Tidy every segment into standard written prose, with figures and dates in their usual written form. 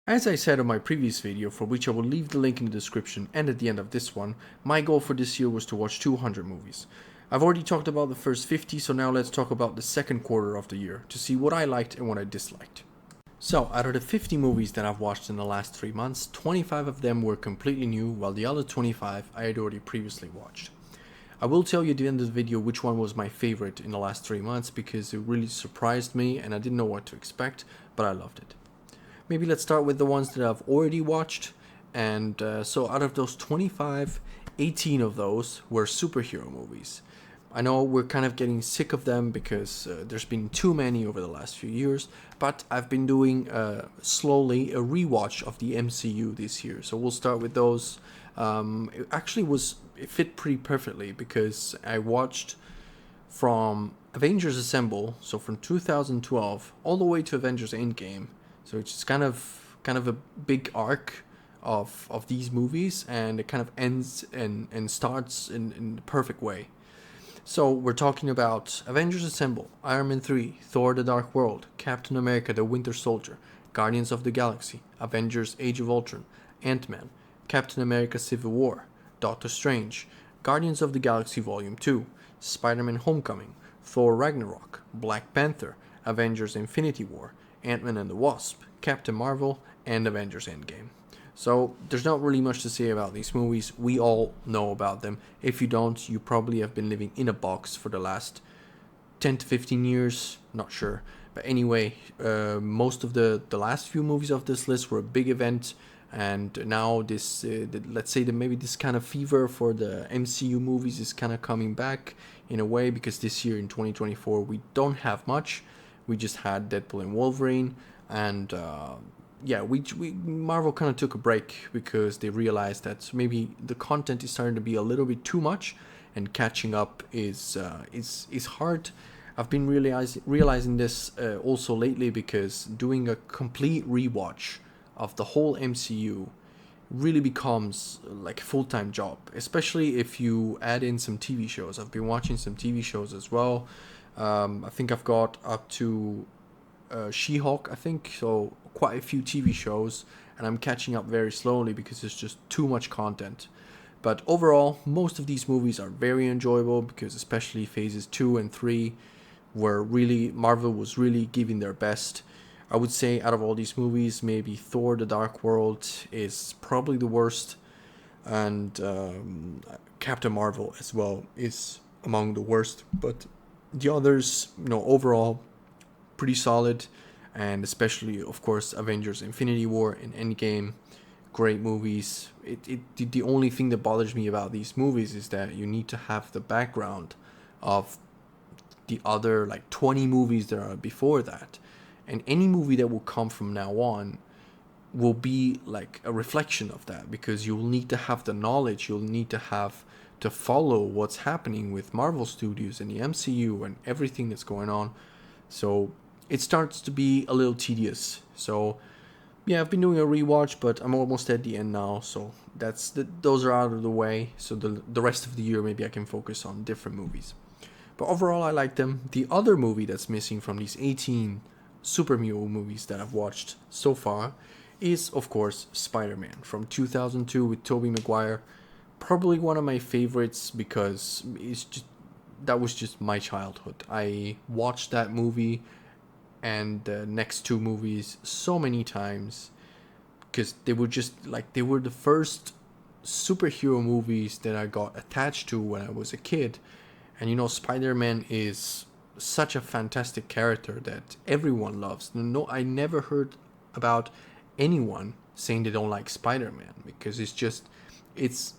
As I said on my previous video, for which I will leave the link in the description and at the end of this one, my goal for this year was to watch 200 movies. I've already talked about the first 50, so now let's talk about the second quarter of the year to see what I liked and what I disliked. So, out of the 50 movies that I've watched in the last 3 months, 25 of them were completely new, while the other 25 I had already previously watched. I will tell you at the end of the video which one was my favorite in the last 3 months because it really surprised me and I didn't know what to expect, but I loved it. Maybe let's start with the ones that I've already watched. And so out of those 25, 18 of those were superhero movies. I know we're kind of getting sick of them because there's been too many over the last few years, but I've been doing slowly a rewatch of the MCU this year. So we'll start with those. It fit pretty perfectly because I watched from Avengers Assemble, so from 2012 all the way to Avengers Endgame. So it's kind of a big arc of these movies, and it kind of ends and starts in the perfect way. So we're talking about Avengers Assemble, Iron Man 3, Thor the Dark World, Captain America the Winter Soldier, Guardians of the Galaxy, Avengers Age of Ultron, Ant-Man, Captain America Civil War, Doctor Strange, Guardians of the Galaxy Volume 2, Spider-Man Homecoming, Thor Ragnarok, Black Panther, Avengers Infinity War, Ant-Man and the Wasp, Captain Marvel, and Avengers Endgame. So there's not really much to say about these movies. We all know about them. If you don't, you probably have been living in a box for the last 10 to 15 years. Not sure. But anyway, most of the last few movies of this list were a big event. And now let's say that maybe this kind of fever for the MCU movies is kind of coming back in a way, because this year in 2024 we don't have much. We just had Deadpool and Wolverine, and we Marvel kind of took a break because they realized that maybe the content is starting to be a little bit too much, and catching up is hard. I've been realizing this also lately, because doing a complete rewatch of the whole MCU really becomes like a full-time job, especially if you add in some TV shows. I've been watching some TV shows as well. I think I've got up to She-Hulk, I think, so quite a few TV shows, and I'm catching up very slowly because there's just too much content. But overall, most of these movies are very enjoyable, because especially phases 2 and 3 were really, Marvel was really giving their best. I would say out of all these movies, maybe Thor the Dark World is probably the worst, and Captain Marvel as well is among the worst, but the others, overall pretty solid. And especially, of course, Avengers Infinity War and Endgame, great movies. The only thing that bothers me about these movies is that you need to have the background of the other like 20 movies that are before that, and any movie that will come from now on will be like a reflection of that, because you'll need to have the knowledge, you'll need to have to follow what's happening with Marvel Studios and the MCU and everything that's going on. So it starts to be a little tedious. So yeah, I've been doing a rewatch, but I'm almost at the end now, so those are out of the way. So the rest of the year maybe I can focus on different movies. But overall, I like them. The other movie that's missing from these 18 superhero movies that I've watched so far is, of course, Spider-Man from 2002 with Tobey Maguire. Probably one of my favorites, because that was just my childhood. I watched that movie and the next two movies so many times, because they were the first superhero movies that I got attached to when I was a kid. And Spider-Man is such a fantastic character that everyone loves. No, I never heard about anyone saying they don't like Spider-Man, because it's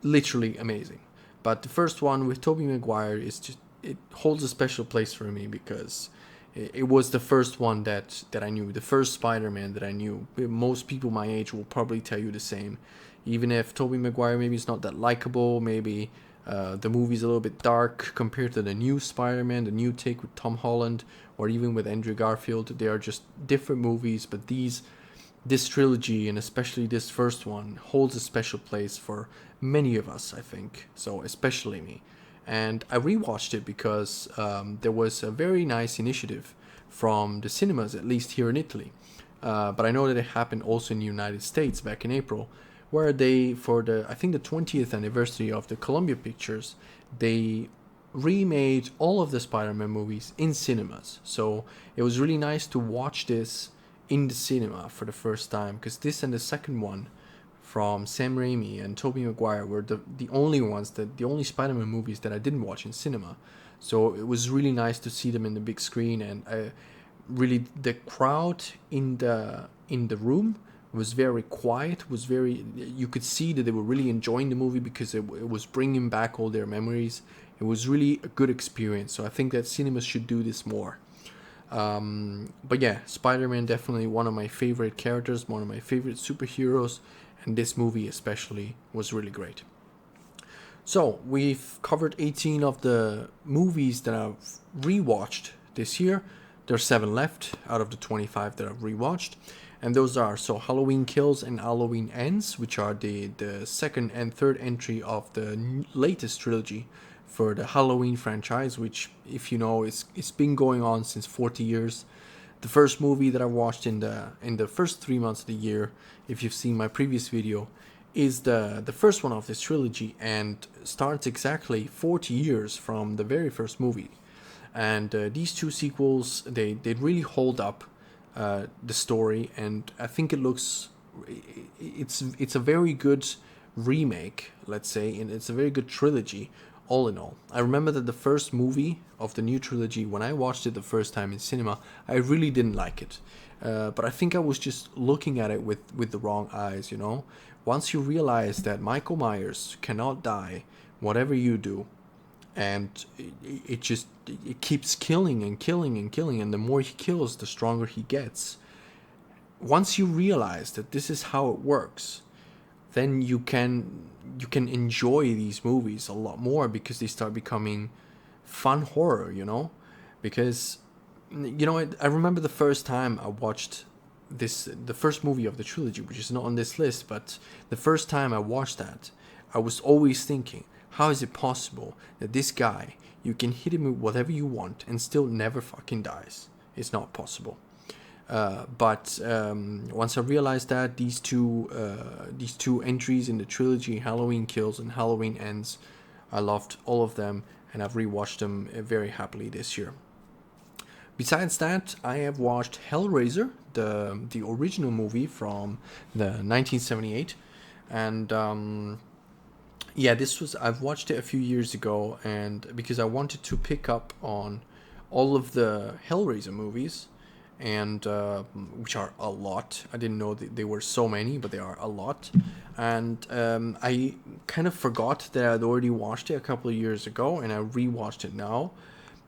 literally amazing. But the first one with Tobey Maguire it holds a special place for me, because it was the first one that I knew, the first Spider-Man that I knew. Most people my age will probably tell you the same. Even if Tobey Maguire maybe is not that likable, maybe the movie's a little bit dark compared to the new Spider-Man, the new take with Tom Holland, or even with Andrew Garfield. They are just different movies, but this trilogy, and especially this first one, holds a special place for many of us, I think. So especially me. And I rewatched it because there was a very nice initiative from the cinemas, at least here in Italy, but I know that it happened also in the United States back in April, where they, for the, I think the 20th anniversary of the Columbia Pictures, they remade all of the Spider-Man movies in cinemas. So it was really nice to watch this in the cinema for the first time, because this and the second one from Sam Raimi and Tobey Maguire were the only ones, the only Spider-Man movies that I didn't watch in cinema. So it was really nice to see them in the big screen, and really the crowd in the room was very quiet, was very, you could see that they were really enjoying the movie because it was bringing back all their memories. It was really a good experience. So I think that cinemas should do this more. But yeah, Spider-Man definitely one of my favorite characters, one of my favorite superheroes, and this movie especially was really great. So we've covered 18 of the movies that I've rewatched this year. There's 7 left out of the 25 that I've rewatched. And those are so Halloween Kills and Halloween Ends, which are the second and third entry of the latest trilogy for the Halloween franchise, which, if you know, it's been going on since 40 years. The first movie that I watched in the first 3 months of the year, if you've seen my previous video, is the first one of this trilogy, and starts exactly 40 years from the very first movie. And these two sequels, they really hold up the story, and I think it's a very good remake, let's say, and it's a very good trilogy all in all. I remember that the first movie of the new trilogy, when I watched it the first time in cinema, I really didn't like it. But I think I was just looking at it with the wrong eyes, you know? Once you realize that Michael Myers cannot die, whatever you do, and it keeps killing and killing and killing, and the more he kills, the stronger he gets. Once you realize that this is how it works, then you can enjoy these movies a lot more, because they start becoming fun horror, you know? Because, you know, I remember the first time I watched the first movie of the trilogy, which is not on this list, but the first time I watched that, I was always thinking, how is it possible that this guy, you can hit him with whatever you want and still never fucking dies? It's not possible. But once I realized that these two entries in the trilogy, Halloween Kills and Halloween Ends, I loved all of them, and I've rewatched them very happily this year. Besides that, I have watched Hellraiser, the original movie from the 1978, and yeah, I've watched it a few years ago, and because I wanted to pick up on all of the Hellraiser movies, and which are a lot. I didn't know that there were so many, but they are a lot. And I kind of forgot that I'd already watched it a couple of years ago, and I rewatched it now.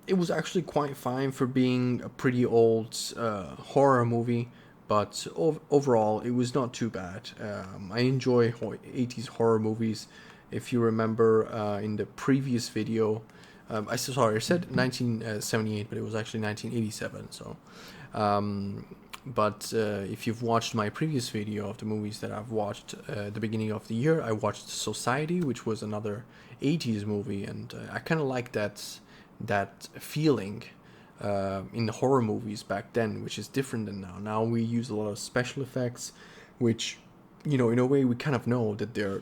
It was actually quite fine for being a pretty old horror movie, but overall it was not too bad. I enjoy 80s horror movies. If you remember in the previous video, I said 1978, but it was actually 1987. So, but if you've watched my previous video of the movies that I've watched at the beginning of the year, I watched Society, which was another 80s movie, and I kind of like that feeling in the horror movies back then, which is different than now. Now we use a lot of special effects, which, you know, in a way we kind of know that they're,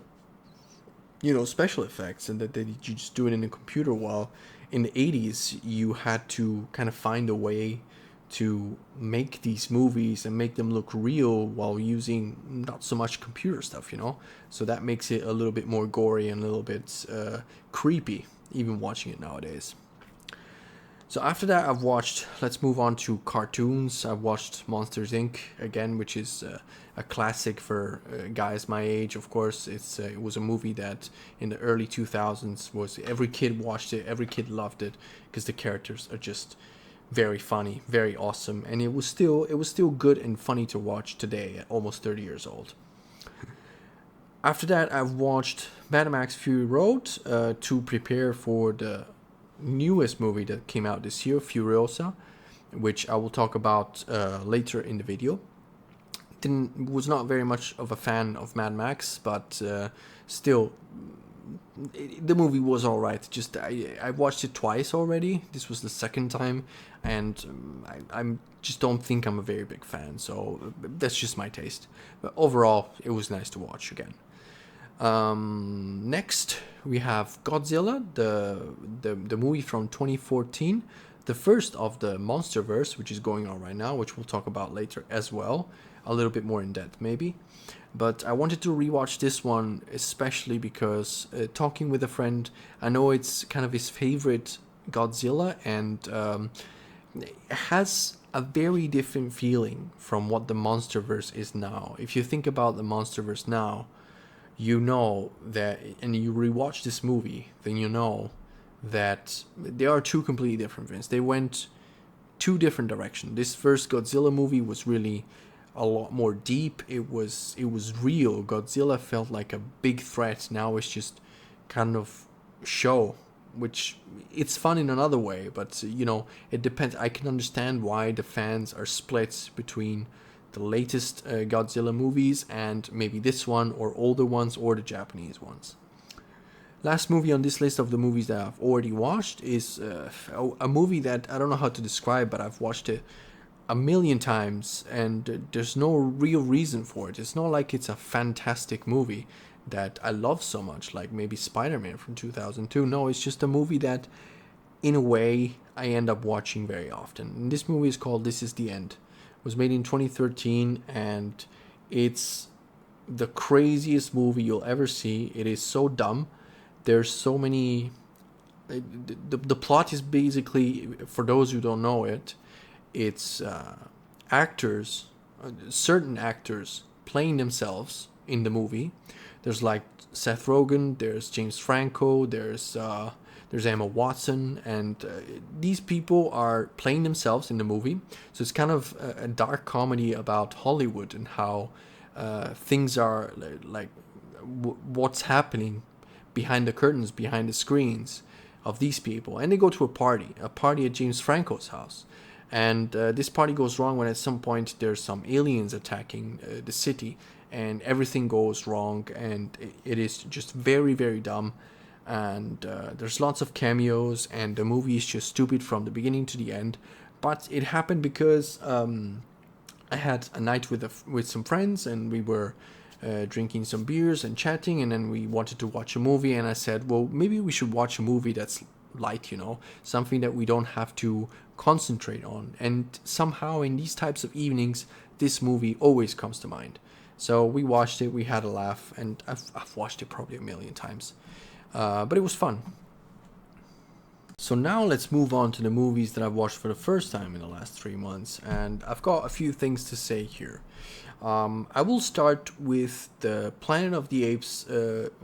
you know, special effects, and that you just do it in a computer, while in the 80s you had to kind of find a way to make these movies and make them look real while using not so much computer stuff, you know? So that makes it a little bit more gory and a little bit creepy, even watching it nowadays. So after that, let's move on to cartoons. I've watched Monsters Inc. again, which is a classic for guys my age, of course. It was a movie that in the early 2000s every kid watched it, every kid loved it, because the characters are just very funny, very awesome, and it was still good and funny to watch today at almost 30 years old. After that, I've watched Mad Max Fury Road to prepare for the newest movie that came out this year, Furiosa, which I will talk about later in the video. Was not very much of a fan of Mad Max, but still the movie was all right. Just I watched it twice already. This was the second time, and I'm just don't think I'm a very big fan. So that's just my taste. But overall, it was nice to watch again. Next, we have Godzilla, the movie from 2014, the first of the MonsterVerse, which is going on right now, which we'll talk about later as well, a little bit more in depth maybe. But I wanted to rewatch this one especially because talking with a friend, I know it's kind of his favorite Godzilla, and it has a very different feeling from what the MonsterVerse is now. If you think about the MonsterVerse now, you know that, and you rewatch this movie, then you know that they are two completely different things. They went two different directions. This first Godzilla movie was really a lot more deep. It was real. Godzilla felt like a big threat. Now it's just kind of show, which it's fun in another way, but it depends. I can understand why the fans are split between the latest Godzilla movies and maybe this one or older ones or the Japanese ones. Last movie on this list of the movies that I've already watched is a movie that I don't know how to describe, but I've watched it a million times and there's no real reason for it. It's not like it's a fantastic movie that I love so much, like maybe Spider-Man from 2002. No, it's just a movie that, in a way, I end up watching very often. And this movie is called This Is the End. It was made in 2013 and it's the craziest movie you'll ever see. It is so dumb. There's so many... The plot is basically, for those who don't know it, it's actors, certain actors playing themselves in the movie. There's like Seth Rogen, there's James Franco, there's Emma Watson, and these people are playing themselves in the movie. So it's kind of a dark comedy about Hollywood and how things are like what's happening behind the curtains, behind the screens of these people. And they go to a party at James Franco's house. And this party goes wrong when at some point there's some aliens attacking the city and everything goes wrong, and it is just very, very dumb. And there's lots of cameos, and the movie is just stupid from the beginning to the end. But it happened because I had a night with some friends, and we were drinking some beers and chatting, and then we wanted to watch a movie, and I said, well, maybe we should watch a movie that's light, something that we don't have to concentrate on. And somehow in these types of evenings, this movie always comes to mind. So we watched it, we had a laugh, and I've watched it probably a million times. But it was fun. So now let's move on to the movies that I've watched for the first time in the last 3 months. And I've got a few things to say here. I will start with the Planet of the Apes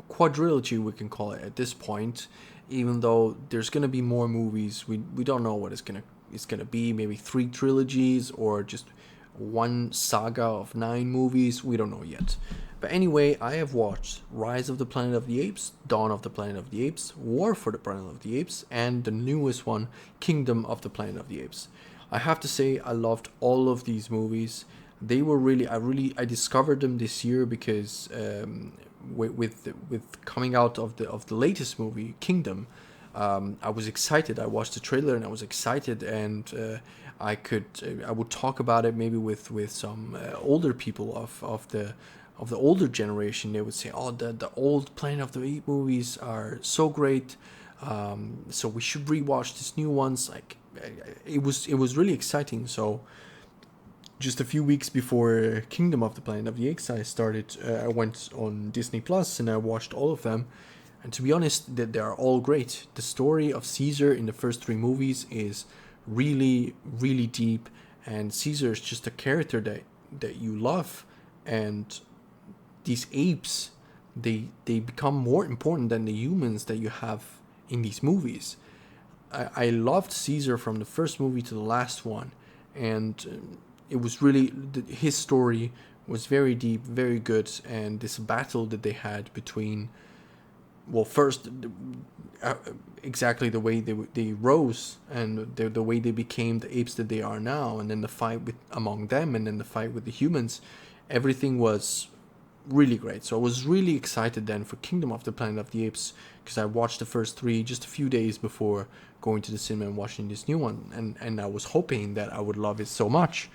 quadrilogy, we can call it at this point. Even though there's gonna be more movies, we don't know what it's gonna be. Maybe 3 trilogies or just one saga of 9 movies. We don't know yet. But anyway, I have watched Rise of the Planet of the Apes, Dawn of the Planet of the Apes, War for the Planet of the Apes, and the newest one, Kingdom of the Planet of the Apes. I have to say I loved all of these movies. They were I discovered them this year because with coming out of the latest movie, Kingdom, I was excited. I watched the trailer and I was excited, and I would talk about it maybe with some older people of the older generation. They would say, oh, the old Planet of the Apes movies are so great, so we should rewatch these new ones. Like it was really exciting. So just a few weeks before Kingdom of the Planet of the Apes, I went on Disney Plus and I watched all of them. And to be honest, they are all great. The story of Caesar in the first 3 movies is really, really deep, and Caesar is just a character that you love. And these apes, they become more important than the humans that you have in these movies. I loved Caesar from the first movie to the last one, and it was really, his story was very deep, very good, and this battle that they had between, well, first, exactly the way they rose and the way they became the apes that they are now, and then the fight among them, and then the fight with the humans, everything was really great. So I was really excited then for Kingdom of the Planet of the Apes, because I watched the first three just a few days before going to the cinema and watching this new one, and I was hoping that I would love it so much,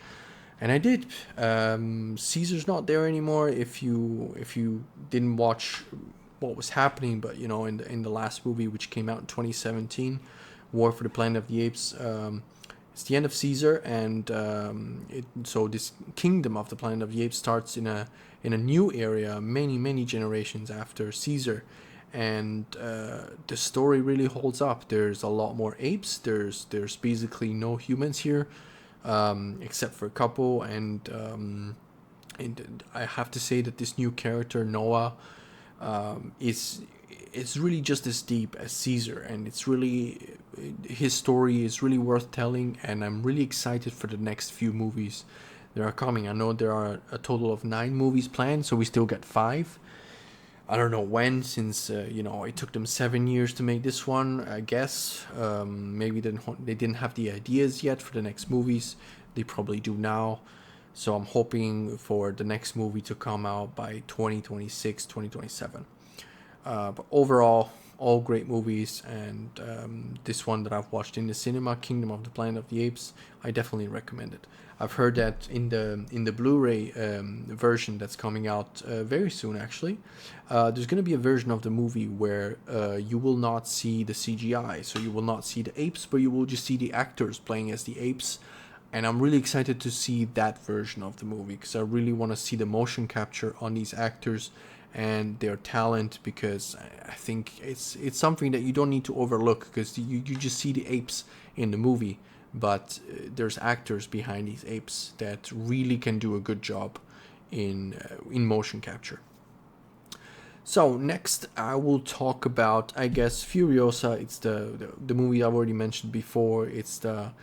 and I did. Caesar's not there anymore. If you didn't watch what was happening, but in the last movie, which came out in 2017, War for the Planet of the Apes. It's the end of Caesar, and so this Kingdom of the Planet of the Apes starts in a new area, many generations after Caesar, and the story really holds up. There's a lot more apes. There's basically no humans here, except for a couple, and I have to say that this new character Noah is it's really just as deep as Caesar, and his story is really worth telling, and I'm really excited for the next few movies that are coming. I know there are a total of 9 movies planned, so we still get 5. I don't know when, since it took them 7 years to make this one. I guess maybe they didn't have the ideas yet for the next movies. They probably do now. So I'm hoping for the next movie to come out by 2026, 2027. But overall, all great movies, and this one that I've watched in the cinema, Kingdom of the Planet of the Apes, I definitely recommend it. I've heard that in the Blu-ray version that's coming out very soon, actually, there's going to be a version of the movie where you will not see the CGI, so you will not see the apes, but you will just see the actors playing as the apes. And I'm really excited to see that version of the movie, because I really want to see the motion capture on these actors and their talent, because I think it's something that you don't need to overlook, because you just see the apes in the movie, but there's actors behind these apes that really can do a good job in motion capture. So next I will talk about, I guess, Furiosa. It's the movie I've already mentioned before. It's a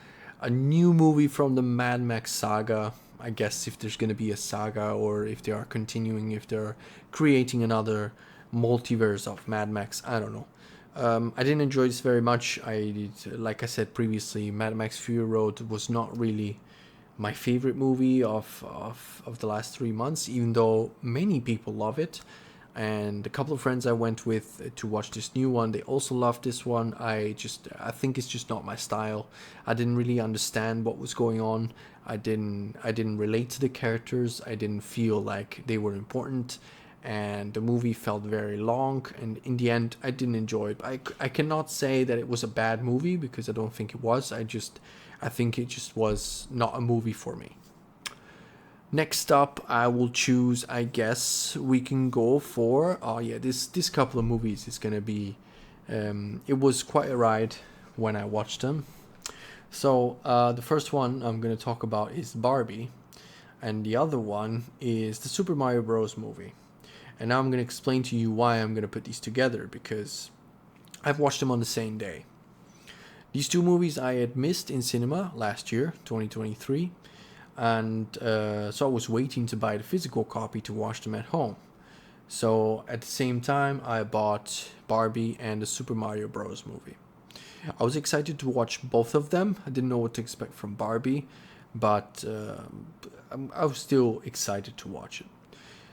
new movie from the Mad Max saga. I guess if there's going to be a saga, or if they are continuing, if they're creating another multiverse of Mad Max, I don't know. I didn't enjoy this very much. Like I said previously, Mad Max Fury Road was not really my favorite movie of the last 3 months, even though many people love it. And a couple of friends I went with to watch this new one, they also loved this one. I think it's just not my style. I didn't really understand what was going on. I didn't relate to the characters. I didn't feel like they were important, and the movie felt very long, and in the end I didn't enjoy it. I cannot say that it was a bad movie, because I don't think it was. I think it just was not a movie for me. Next up, I will choose, I guess we can go for, this couple of movies is gonna be, it was quite a ride when I watched them. So the first one I'm gonna talk about is Barbie, and the other one is the Super Mario Bros. Movie. And now I'm gonna explain to you why I'm gonna put these together, because I've watched them on the same day. These two movies I had missed in cinema last year, 2023. And so I was waiting to buy the physical copy to watch them at home. So at the same time, I bought Barbie and the Super Mario Bros. Movie. I was excited to watch both of them. I didn't know what to expect from Barbie, but I was still excited to watch it.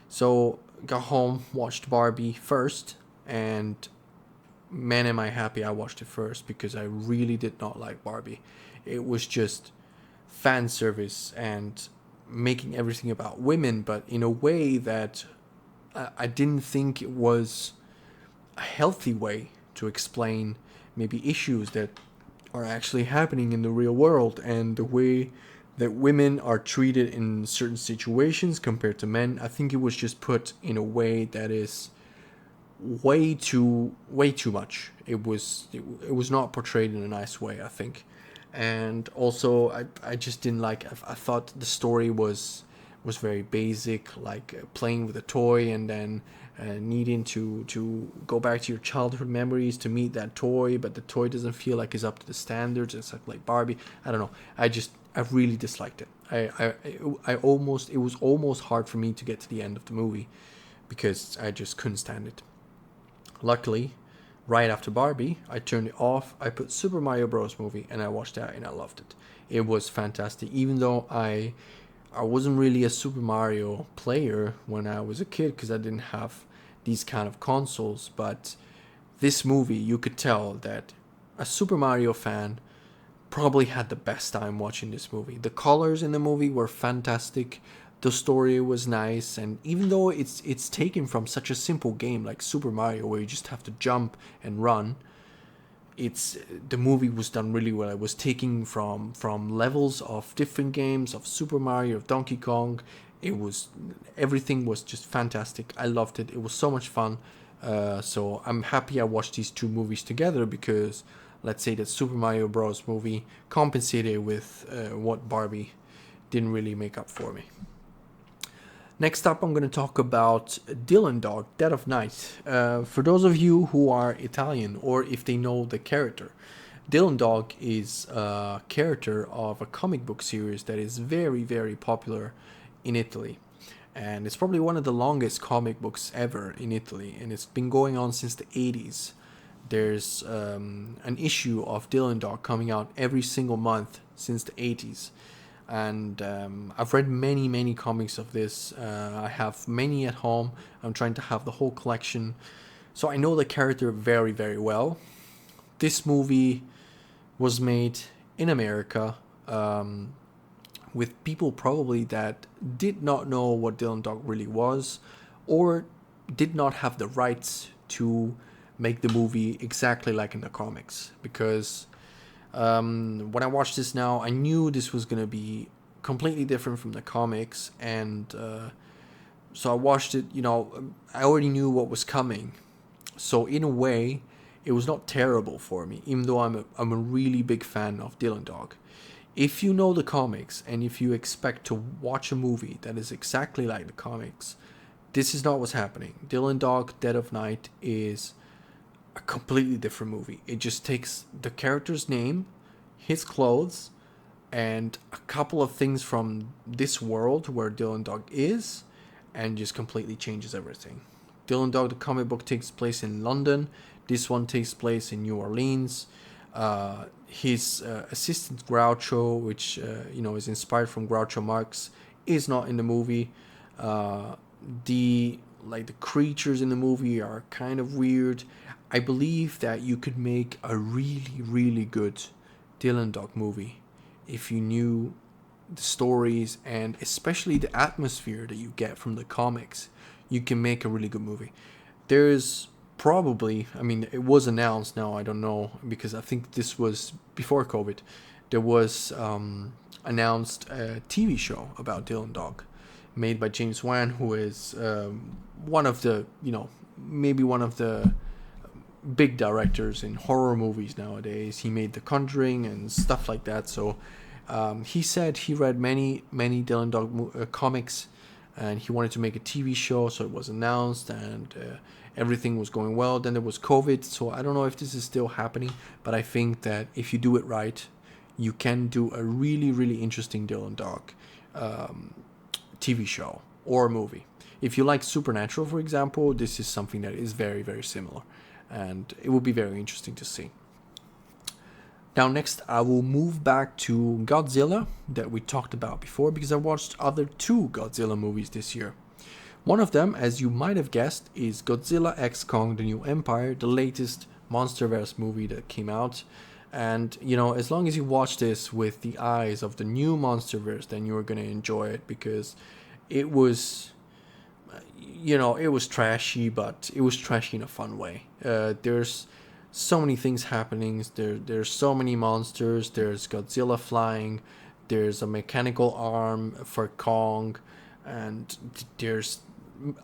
So got home, watched Barbie first, and man am I happy I watched it first, because I really did not like Barbie. It was just fan service and making everything about women, but in a way that I didn't think it was a healthy way to explain maybe issues that are actually happening in the real world, and the way that women are treated in certain situations compared to men. I think it was just put in a way that is way too much. It was not portrayed in a nice way, I think. And also I just didn't like, I thought the story was very basic, like playing with a toy and then needing to go back to your childhood memories to meet that toy, but the toy doesn't feel like it's up to the standards. It's like Barbie. I don't know. I really disliked it. It was almost hard for me to get to the end of the movie, because I just couldn't stand it. Luckily, right after Barbie, I turned it off. I put Super Mario Bros. Movie, and I watched that, and I loved it. It was fantastic. Even though I I wasn't really a Super Mario player when I was a kid because I didn't have these kind of consoles. But this movie, you could tell that a Super Mario fan probably had the best time watching this movie. The colors in the movie were fantastic. The story was nice, and even though it's taken from such a simple game like Super Mario, where you just have to jump and run, it's the movie was done really well. It was taking from levels of different games of Super Mario, of Donkey Kong. It was everything was just fantastic. I loved it. It was so much fun. So I'm happy I watched these two movies together because let's say that Super Mario Bros. Movie compensated with what Barbie didn't really make up for me. Next up, I'm going to talk about Dylan Dog, Dead of Night. For those of you who are Italian or if they know the character, Dylan Dog is a character of a comic book series that is very, very popular in Italy. And it's probably one of the longest comic books ever in Italy, and it's been going on since the 80s. There's an issue of Dylan Dog coming out every single month since the 80s. And I've read many comics of this. I have many at home. I'm trying to have the whole collection, so I know the character very well. This movie was made in America with people probably that did not know what Dylan Dog really was, or did not have the rights to make the movie exactly like in the comics, because when I watched this now, I knew this was going to be completely different from the comics, and so I watched it, I already knew what was coming. So in a way, it was not terrible for me, even though I'm a really big fan of Dylan Dog. If you know the comics, and if you expect to watch a movie that is exactly like the comics, this is not what's happening. Dylan Dog, Dead of Night is a completely different movie. It just takes the character's name, his clothes, and a couple of things from this world where Dylan Dog is, and just completely changes everything. Dylan Dog, the comic book, takes place in London. This one takes place in New Orleans. His assistant Groucho, which is inspired from Groucho Marx, is not in the movie. The creatures in the movie are kind of weird. I believe that you could make a really good Dylan Dog movie if you knew the stories and especially the atmosphere that you get from the comics. You can make a really good movie. There's probably, it was announced now, I don't know, because I think this was before COVID. There was announced a TV show about Dylan Dog made by James Wan, who is one of the, maybe one of the big directors in horror movies nowadays. He made The Conjuring and stuff like that. So he said he read many Dylan Dog comics, and he wanted to make a TV show. So it was announced, and everything was going well. Then there was COVID, so I don't know if this is still happening, but I think that if you do it right, you can do a really interesting Dylan Dog TV show or movie. If you like Supernatural, for example, this is something that is very similar, and it will be very interesting to see. Now next, I will move back to Godzilla that we talked about before, because I watched other two Godzilla movies this year. One of them, as you might have guessed, is Godzilla x Kong: The New Empire, the latest MonsterVerse movie that came out. And, as long as you watch this with the eyes of the new MonsterVerse, then you're going to enjoy it, because it was, it was trashy, but it was trashy in a fun way. There's so many things happening. There's so many monsters. There's Godzilla flying. There's a mechanical arm for Kong. And there's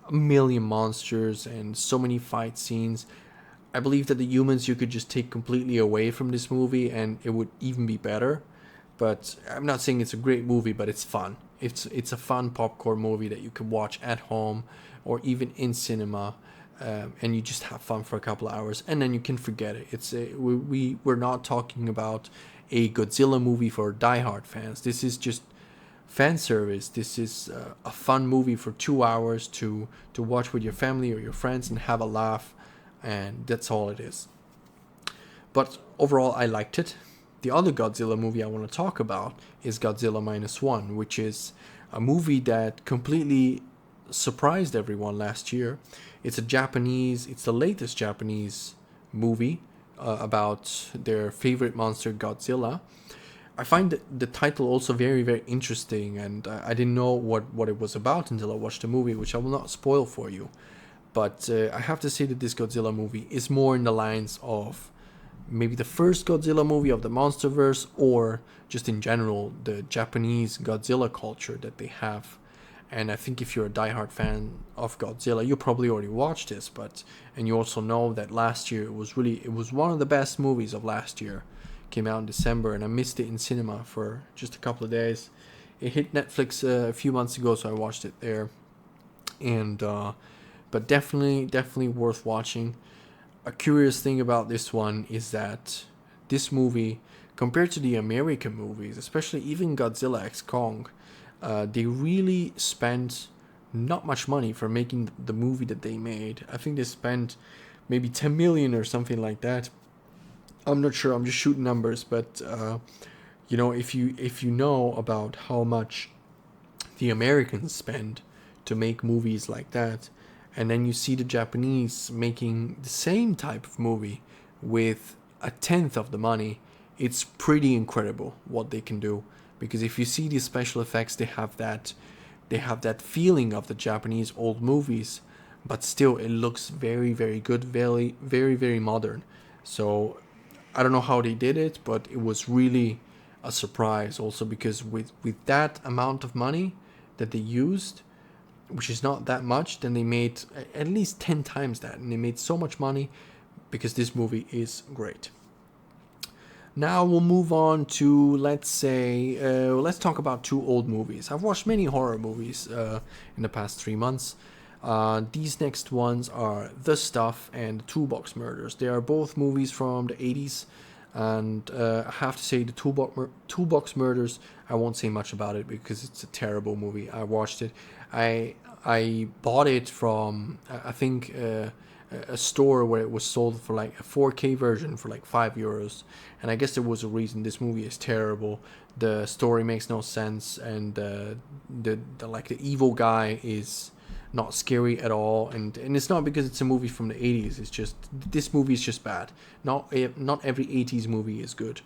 a million monsters and so many fight scenes. I believe that the humans you could just take completely away from this movie and it would even be better. But I'm not saying it's a great movie, but it's fun. It's a fun popcorn movie that you can watch at home or even in cinema, and you just have fun for a couple of hours and then you can forget it. We're not talking about a Godzilla movie for diehard fans. This is just fan service. This is a fun movie for 2 hours to watch with your family or your friends and have a laugh, and that's all it is. But overall, I liked it. The other Godzilla movie I want to talk about is Godzilla -1, which is a movie that completely surprised everyone last year. It's the latest Japanese movie about their favorite monster, Godzilla. I find the title also very, very interesting, and I didn't know what it was about until I watched the movie, which I will not spoil for you. But I have to say that this Godzilla movie is more in the lines of maybe the first Godzilla movie of the MonsterVerse, or just in general the Japanese Godzilla culture that they have. And I think if you're a diehard fan of Godzilla, you probably already watched this, but and you also know that last year it was one of the best movies of last year. It came out in December, and I missed it in cinema for just a couple of days. It hit Netflix a few months ago, so I watched it there. And but definitely worth watching. A curious thing about this one is that this movie, compared to the American movies, especially even Godzilla X Kong, they really spent not much money for making the movie that they made. I think they spent maybe 10 million or something like that. I'm not sure. I'm just shooting numbers, but if you know about how much the Americans spend to make movies like that, and then you see the Japanese making the same type of movie with a tenth of the money, it's pretty incredible what they can do. Because if you see these special effects, they have that feeling of the Japanese old movies, but still it looks very, very good, very, very, very modern. So I don't know how they did it, but it was really a surprise. Also because with that amount of money that they used, which is not that much, then they made at least 10 times that, and they made so much money because this movie is great. Now we'll move on to, let's talk about two old movies. I've watched many horror movies in the past 3 months. These next ones are The Stuff and Toolbox Murders. They are both movies from the 80s, and I have to say the Toolbox Murders, I won't say much about it because it's a terrible movie. I watched it. I bought it from, I think, a store where it was sold for like a 4K version for like €5, and I guess there was a reason. This movie is terrible. The story makes no sense, and the evil guy is not scary at all, and it's not because it's a movie from the 80s. It's just this movie is just bad. Not every 80s movie is good.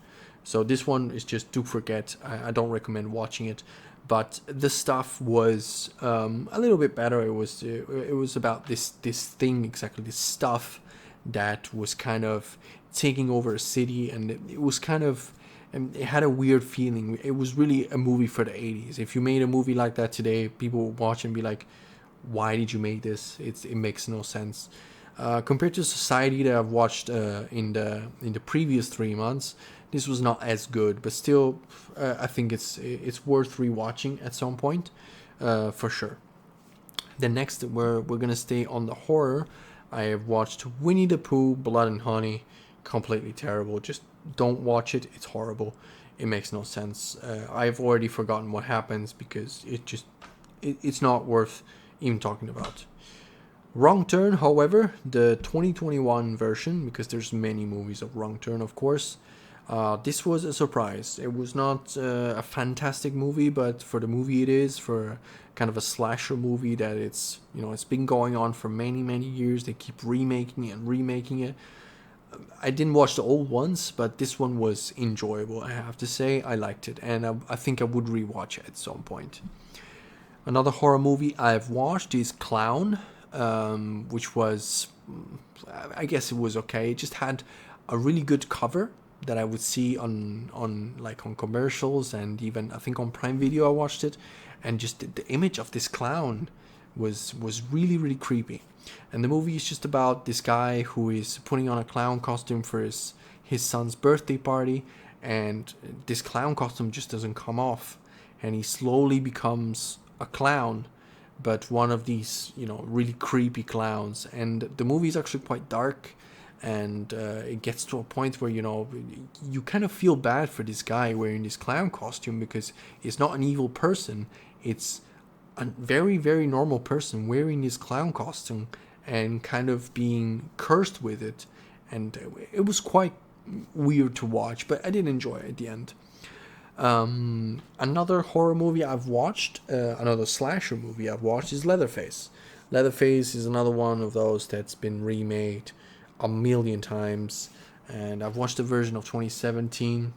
So this one is just to forget. I don't recommend watching it. But The Stuff was a little bit better. It was about this thing, exactly, this stuff that was kind of taking over a city, and it was kind of, and it had a weird feeling. It was really a movie for the 80s. If you made a movie like that today, people would watch and be like, why did you make this? It makes no sense. Compared to Society that I've watched in the previous 3 months, this was not as good, but still, I think it's worth rewatching at some point, for sure. Then next, we're gonna stay on the horror. I have watched Winnie the Pooh, Blood and Honey. Completely terrible. Just don't watch it. It's horrible. It makes no sense. I've already forgotten what happens because it's not worth even talking about. Wrong Turn, however, the 2021 version, because there's many movies of Wrong Turn, of course. This was a surprise. It was not a fantastic movie, but for the movie it is, for kind of a slasher movie that it's been going on for many years. They keep remaking it and remaking it. I didn't watch the old ones, but this one was enjoyable. I have to say, I liked it, and I think I would rewatch it at some point. Another horror movie I've watched is Clown, which was, I guess it was okay. It just had a really good cover that I would see on commercials, and even I think on Prime Video I watched it, and just the image of this clown was really creepy. And the movie is just about this guy who is putting on a clown costume for his son's birthday party, and this clown costume just doesn't come off, and he slowly becomes a clown, but one of these really creepy clowns. And the movie is actually quite dark, and it gets to a point where you kind of feel bad for this guy wearing this clown costume, because he's not an evil person. It's a very, very normal person wearing this clown costume and kind of being cursed with it. And it was quite weird to watch, but I did enjoy it at the end. Another horror movie I've watched, another slasher movie I've watched is Leatherface. Leatherface is another one of those that's been remade a million times, and I've watched the version of 2017,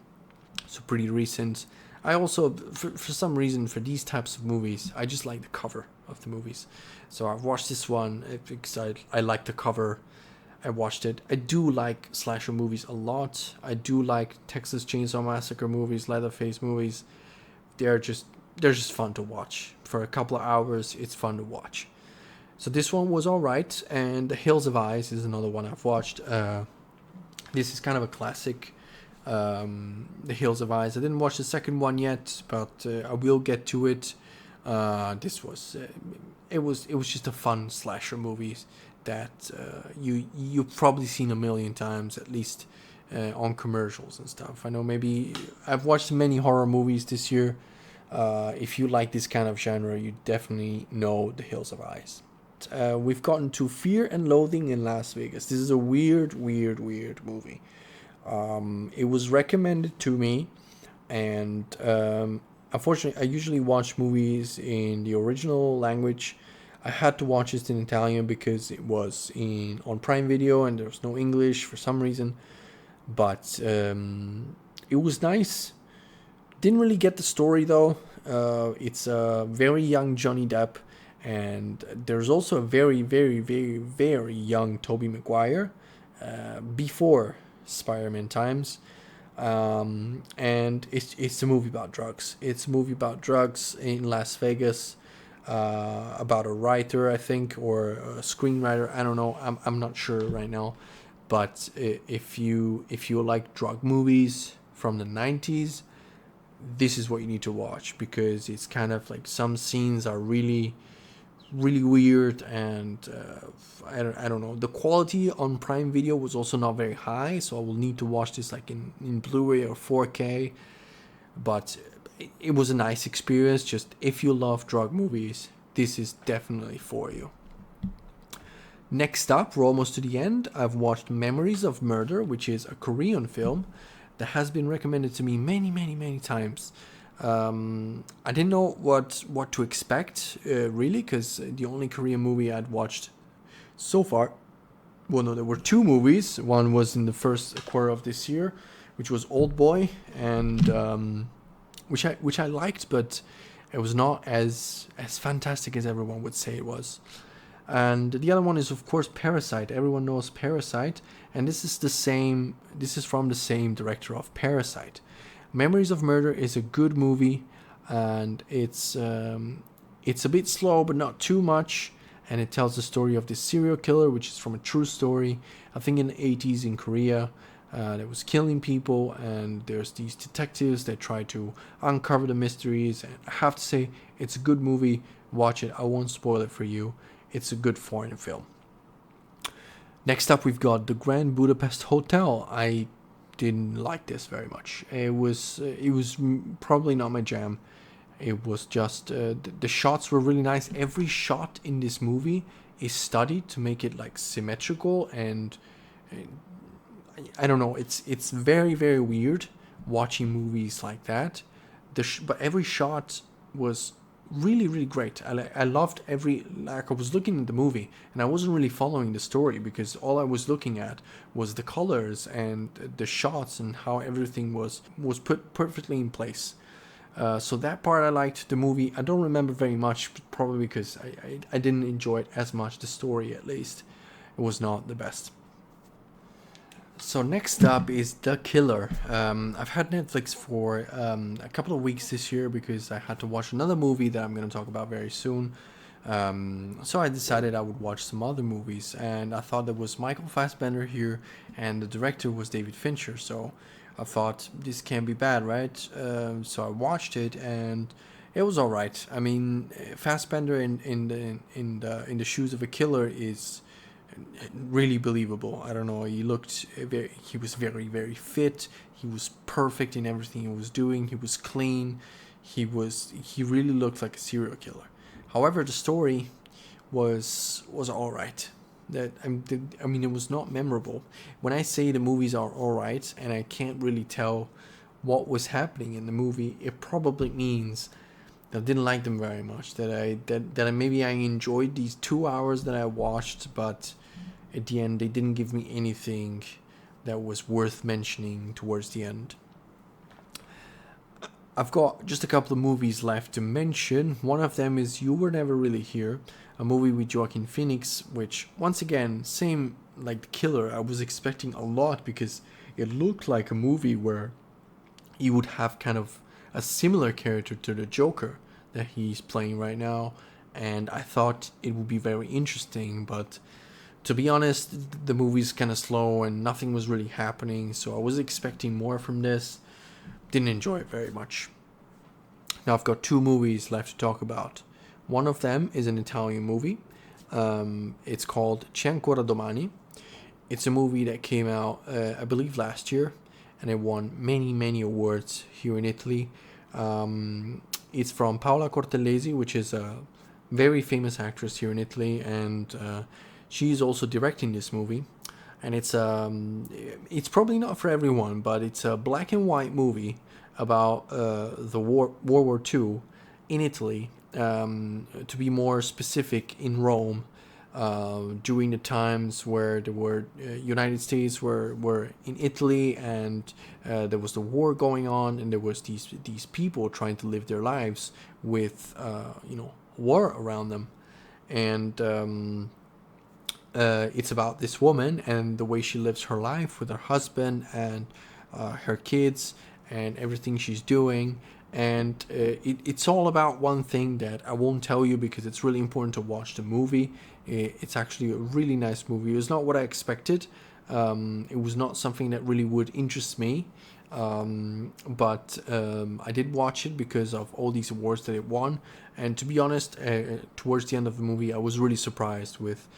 so pretty recent. I also, for some reason, for these types of movies, I just like the cover of the movies. So I've watched this one because I like the cover. I watched it. I do like slasher movies a lot. I do like Texas Chainsaw Massacre movies, Leatherface movies. They're just they're just fun to watch. For a couple of hours, it's fun to watch. So this one was all right, and The Hills of Eyes is another one I've watched. This is kind of a classic. The Hills of Eyes. I didn't watch the second one yet, but I will get to it. This was it was just a fun slasher movie that you've probably seen a million times at least on commercials and stuff. I know maybe I've watched many horror movies this year. If you like this kind of genre, you definitely know The Hills of Eyes. We've gotten to Fear and Loathing in Las Vegas. This is a weird, weird, weird movie. It was recommended to me, and unfortunately, I usually watch movies in the original language. I had to watch it in Italian because it was in on Prime Video and there was no English for some reason. But it was nice. Didn't really get the story though. It's a very young Johnny Depp, and there's also a very, very, very, very young Tobey Maguire before Spider-Man times. And it's a movie about drugs. It's a movie about drugs in Las Vegas, about a writer, I think, or a screenwriter. I don't know. I'm not sure right now. But if you like drug movies from the 90s, this is what you need to watch, because it's kind of like some scenes are really really weird, and I don't know, the quality on Prime Video was also not very high, so I will need to watch this like in Blu-ray or 4K. But it was a nice experience. Just if you love drug movies, this is definitely for you. Next up, we're almost to the end. I've watched Memories of Murder, which is a Korean film that has been recommended to me many, many, many times. I didn't know what to expect, really, because the only Korean movie I'd watched so far, well, no, there were two movies. One was in the first quarter of this year, which was Old Boy, and which I liked, but it was not as fantastic as everyone would say it was. And the other one is, of course, Parasite. Everyone knows Parasite, and this is the same. This is from the same director of Parasite. Memories of Murder is a good movie, and it's a bit slow, but not too much. And it tells the story of this serial killer, which is from a true story. I think in the 80s in Korea, that was killing people, and there's these detectives that try to uncover the mysteries. And I have to say, it's a good movie. Watch it. I won't spoil it for you. It's a good foreign film. Next up, we've got The Grand Budapest Hotel. I didn't like this very much. It was probably not my jam. It was just the shots were really nice. Every shot in this movie is studied to make it like symmetrical, and I don't know. It's very, very weird watching movies like that. But every shot was really, really great. I loved every, like, I was looking at the movie and I wasn't really following the story, because all I was looking at was the colors and the shots and how everything was put perfectly in place. So that part I liked. The movie I don't remember very much, probably because I didn't enjoy it as much. The story, at least, it was not the best. So next up is The Killer. I've had Netflix for a couple of weeks this year because I had to watch another movie that I'm going to talk about very soon. So I decided I would watch some other movies, and I thought there was Michael Fassbender here, and the director was David Fincher. So I thought this can't be bad, right? So I watched it, and it was all right. I mean, Fassbender in the shoes of a killer is really believable. I don't know. He was very, very fit. He was perfect in everything he was doing. He was clean. He really looked like a serial killer. However, the story was all right. I mean, it was not memorable. When I say the movies are all right, and I can't really tell what was happening in the movie, it probably means that I didn't like them very much. That maybe I enjoyed these 2 hours that I watched, but at the end they didn't give me anything that was worth mentioning towards the end. I've got just a couple of movies left to mention. One of them is You Were Never Really Here, a movie with Joaquin Phoenix, which, once again, same like The Killer, I was expecting a lot because it looked like a movie where you would have kind of a similar character to the Joker that he's playing right now, and I thought it would be very interesting, but to be honest, the movie's kind of slow and nothing was really happening, so I was expecting more from this. Didn't enjoy it very much. Now I've got two movies left to talk about. One of them is an Italian movie. It's called C'è ancora domani. It's a movie that came out, I believe, last year, and it won many, many awards here in Italy. It's from Paola Cortellesi, which is a very famous actress here in Italy, and she's also directing this movie. And it's probably not for everyone, but it's a black and white movie about the World War II in Italy. To be more specific, in Rome, during the times where the United States were in Italy, and there was the war going on, and there was these people trying to live their lives with war around them, and it's about this woman and the way she lives her life with her husband and her kids and everything she's doing. And it's all about one thing that I won't tell you because it's really important to watch the movie. It's actually a really nice movie. It was not what I expected. It was not something that really would interest me. But I did watch it because of all these awards that it won. And to be honest, towards the end of the movie, I was really surprised with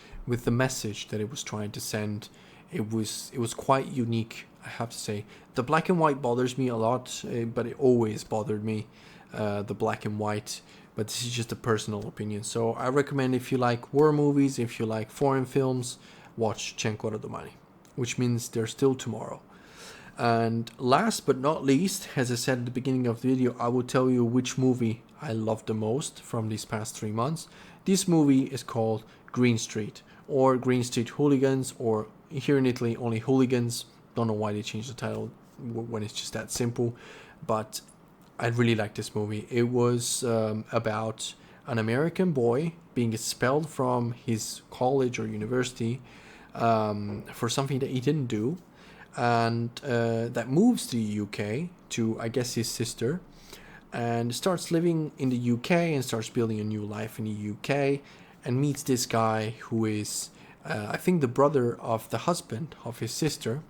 the message that it was trying to send. It was quite unique, I have to say. The black and white bothers me a lot, but it always bothered me, the black and white. But this is just a personal opinion. So I recommend, if you like war movies, if you like foreign films, watch C'è ancora domani, which means there's still tomorrow. And last but not least, as I said at the beginning of the video, I will tell you which movie I loved the most from these past 3 months. This movie is called Green Street, or Green Street Hooligans, or here in Italy, only Hooligans. Don't know why they changed the title when it's just that simple, but I really liked this movie. It was about an American boy being expelled from his college or university for something that he didn't do, and that moves to the UK to, I guess, his sister, and starts living in the UK and starts building a new life in the UK, and meets this guy who is, I think, the brother of the husband of his sister,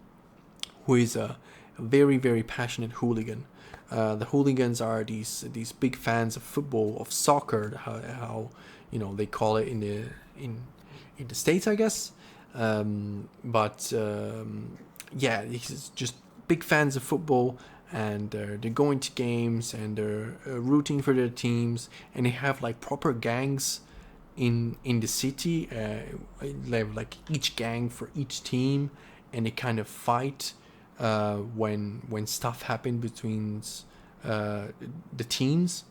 who is a very, very passionate hooligan. The hooligans are these big fans of football, of soccer, how they call it in the States, I guess. Yeah, he's just big fans of football, and they're going to games, and they're rooting for their teams, and they have like proper gangs in the city. They have like each gang for each team, and they kind of fight when stuff happened between the teams,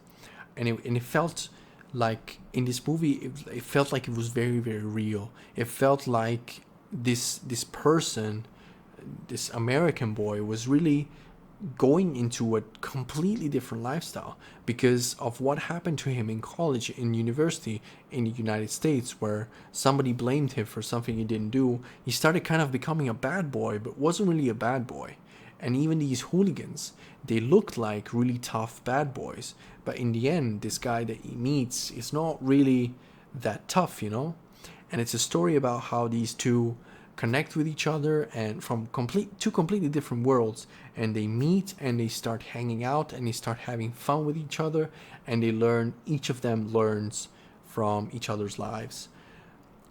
and it felt like in this movie it felt like it was very, very real. It felt like this person, this American boy, was really going into a completely different lifestyle because of what happened to him in college, in university, in the United States, where somebody blamed him for something he didn't do. He started kind of becoming a bad boy, but wasn't really a bad boy. And even these hooligans, they looked like really tough bad boys, but in the end, this guy that he meets is not really that tough, And it's a story about how these two connect with each other, and from two completely different worlds, and they meet and they start hanging out and they start having fun with each other, and each of them learns from each other's lives.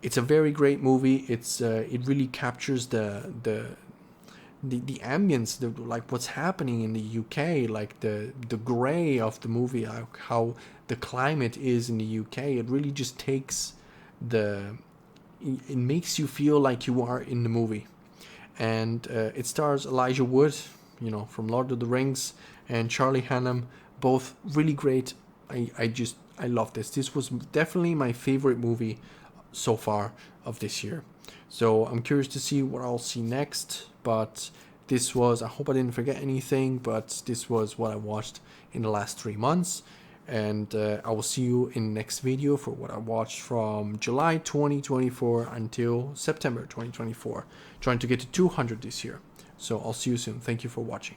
It's a very great movie. It really captures the ambience, like what's happening in the UK, like the gray of the movie, how the climate is in the UK. It really just takes it makes you feel like you are in the movie. And it stars Elijah Wood, from Lord of the Rings, and Charlie Hunnam, both really great. I love this. This was definitely my favorite movie so far of this year. So I'm curious to see what I'll see next. But I hope I didn't forget anything, but this was what I watched in the last 3 months. And I will see you in the next video for what I watched from July 2024 until September 2024. Trying to get to 200 this year. So I'll see you soon. Thank you for watching.